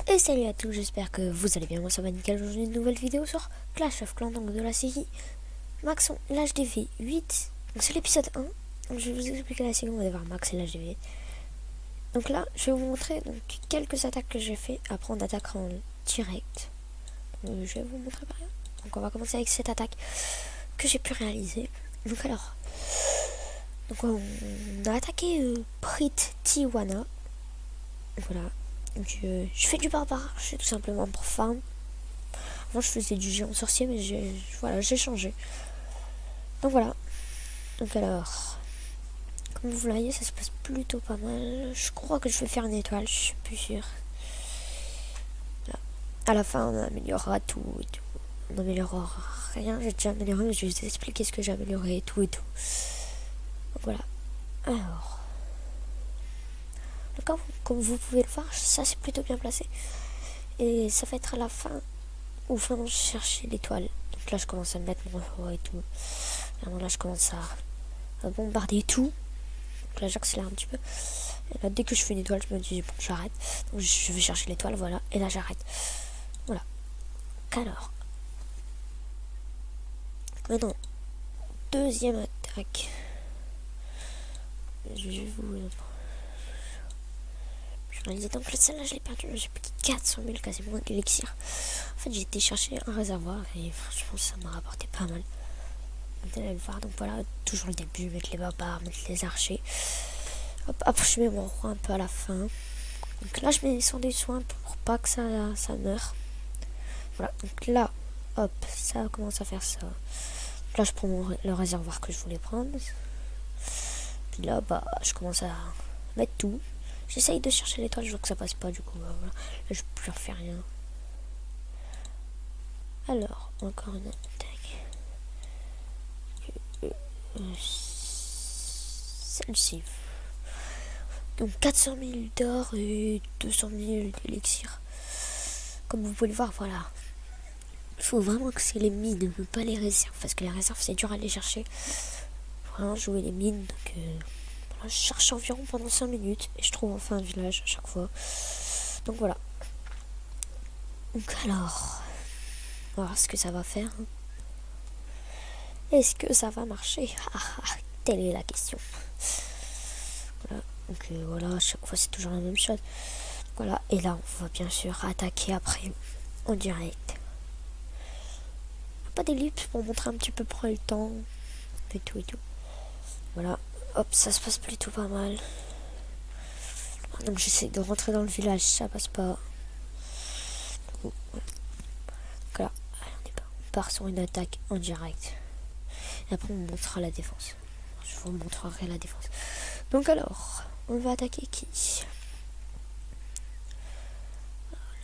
Et salut à tous, j'espère que vous allez bien. Moi ça va nickel. Aujourd'hui une nouvelle vidéo sur Clash of Clans, donc de la série Max l'HDV 8. Donc c'est l'épisode 1. Donc je vais vous expliquer la série, on va voir Max et l'HDV. Donc là je vais vous montrer donc, quelques attaques que j'ai fait. Après on attaquera en direct. Je vais vous montrer par là. Donc on va commencer avec cette attaque que j'ai pu réaliser. Donc alors, donc on a attaqué Prit Tijuana. Voilà. Donc, je fais du barbare, je fais tout simplement pour farm. Moi je faisais du géant sorcier, mais j'ai changé. Donc voilà. Donc alors, comme vous voyez, ça se passe plutôt pas mal. Je crois que je vais faire une étoile, je suis plus sûre. Là. À la fin, on améliorera tout et tout. On améliorera rien, j'ai déjà amélioré, mais je vais vous expliquer ce que j'ai amélioré et tout et tout. Donc voilà. Alors, comme vous pouvez le voir, ça c'est plutôt bien placé. Et ça va être à la fin où vraiment je cherchais l'étoile. Donc là je commence à me mettre mon roi et tout. Là je commence à bombarder tout. Donc là j'accélère un petit peu. Et là dès que je fais une étoile je me dis bon j'arrête. Donc je vais chercher l'étoile, voilà. Et là j'arrête. Voilà. Alors. Maintenant. Deuxième attaque. Je vais vous... Je réalisais donc que celle-là je l'ai perdue. J'ai pris 400 000 quasiment d'élixir. En fait j'ai été chercher un réservoir et franchement ça m'a rapporté pas mal. Vous allez le voir, donc voilà, toujours le début, mettre les barbares, mettre les archers. Hop, après je mets mon roi un peu à la fin. Donc là je mets des soins pour pas que ça meure. Voilà, donc là, hop, ça commence à faire ça. Donc là je prends le réservoir que je voulais prendre. Puis là, bah, je commence à mettre tout. J'essaye de chercher l'étoile, je vois que ça passe pas, du coup, bah, voilà. Là je peux plus refaire rien. Alors, encore une attaque. Celle-ci. Donc 400 000 d'or et 200 000 d'élixir. Comme vous pouvez le voir, voilà. Il faut vraiment que c'est les mines, pas les réserves. Parce que les réserves, c'est dur à aller chercher. Il faut vraiment jouer les mines. Donc voilà, je cherche environ pendant 5 minutes. Et je trouve enfin un village à chaque fois. Donc voilà. Donc alors, on va voir ce que ça va faire. Est-ce que ça va marcher? Telle est la question. Voilà. Donc voilà, à chaque fois c'est toujours la même chose. Voilà, et là on va bien sûr attaquer après en direct. Pas d'ellipse pour montrer un petit peu près le temps et tout et tout. Voilà, hop, ça se passe plutôt pas mal. Donc j'essaie de rentrer dans le village, ça passe pas. Donc là, on part sur une attaque en direct. Et après on montrera la défense. Je vous montrerai la défense. Donc alors, on va attaquer qui?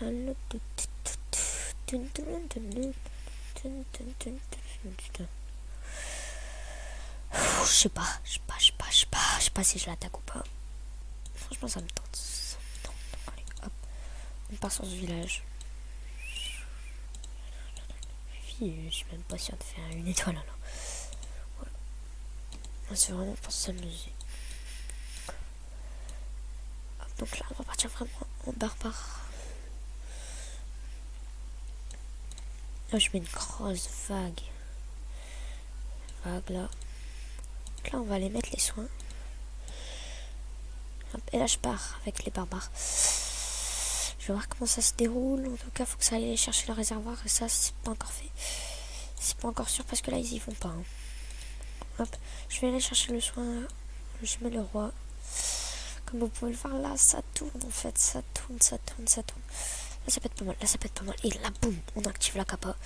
Je sais pas si je l'attaque ou pas. Franchement ça me tente. Allez, hop. On part sur ce village. Je suis même pas sûr de faire une étoile alors. Voilà. C'est vraiment pour s'amuser. Donc là on va partir vraiment en barbare. Là je mets une grosse vague. Vague là. Donc là on va aller mettre les soins. Hop, et là je pars avec les barbares. Je vais voir comment ça se déroule. En tout cas faut que ça aille chercher le réservoir. Et ça c'est pas encore fait. C'est pas encore sûr parce que là ils y vont pas. Hein. Hop, je vais aller chercher le soin. Je mets le roi. Comme vous pouvez le voir là, ça tourne en fait. Ça tourne. Là ça peut être pas mal. Et là boum, on active la capa.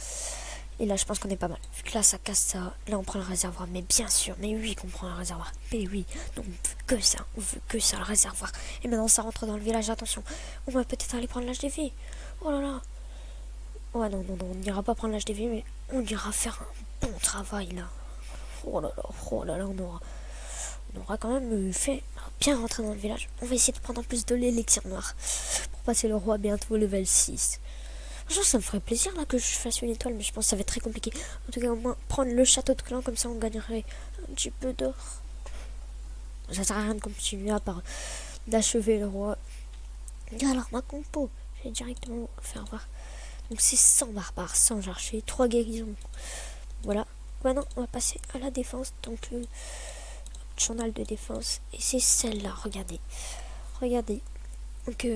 Et là je pense qu'on est pas mal. Vu que là ça casse ça. Là on prend le réservoir. Mais bien sûr, mais oui qu'on prend le réservoir. Mais oui. Donc on veut que ça, le réservoir. Et maintenant ça rentre dans le village. Attention. On va peut-être aller prendre l'HDV. Oh là là. Ouais non, on n'ira pas prendre l'HDV, mais on ira faire un bon travail là. Oh là là, on aura quand même fait bien rentrer dans le village. On va essayer de prendre en plus de l'élixir noir pour passer le roi bientôt au level 6. Franchement, ça me ferait plaisir là que je fasse une étoile, mais je pense que ça va être très compliqué. En tout cas, au moins prendre le château de clan, comme ça on gagnerait un petit peu d'or. Ça sert à rien de continuer à part d'achever le roi. Et alors, ma compo, Je vais directement vous le faire voir. Donc c'est 100 barbares, 100 archers, 3 guérisons. Voilà. Maintenant, on va passer à la défense. Donc, journal de défense. Et c'est celle-là, regardez. Regardez. Donc,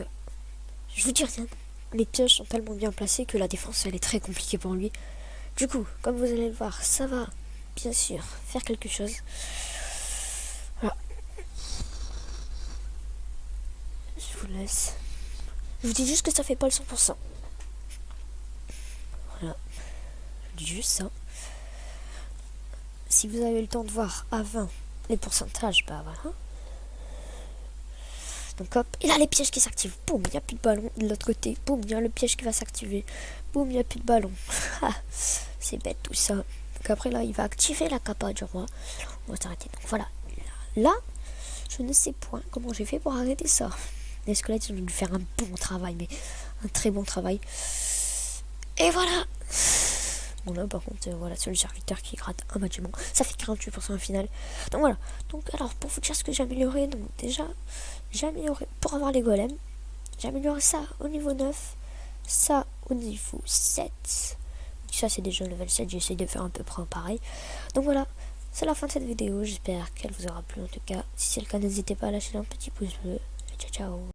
je vous dis rien. Les pioches sont tellement bien placées que la défense, elle est très compliquée pour lui. Du coup, comme vous allez le voir, ça va, bien sûr, faire quelque chose. Voilà. Je vous laisse. Je vous dis juste que ça fait pas le 100%. Voilà. Je vous dis juste ça. Si vous avez le temps de voir à 20 les pourcentages, bah voilà. Donc hop, et là les pièges qui s'activent. Boum, il n'y a plus de ballon. De l'autre côté, boum, il y a le piège qui va s'activer. Boum, il n'y a plus de ballon. C'est bête tout ça. Donc après là, il va activer la capa du roi. On va s'arrêter. Donc voilà. Là, je ne sais point comment j'ai fait pour arrêter ça. Les squelettes, ils ont dû faire un bon travail, mais un très bon travail. Et voilà. Bon là par contre voilà, c'est le serviteur qui gratte un bâtiment, ça fait 48% au final. Donc voilà, donc alors pour vous dire ce que j'ai amélioré, donc déjà j'ai amélioré pour avoir les golems, j'ai amélioré ça au niveau 9, ça au niveau 7, ça c'est déjà level 7, j'essaie de faire un peu près pareil. Donc voilà, c'est la fin de cette vidéo, j'espère qu'elle vous aura plu en tout cas. Si c'est le cas, n'hésitez pas à lâcher un petit pouce bleu, et ciao ciao.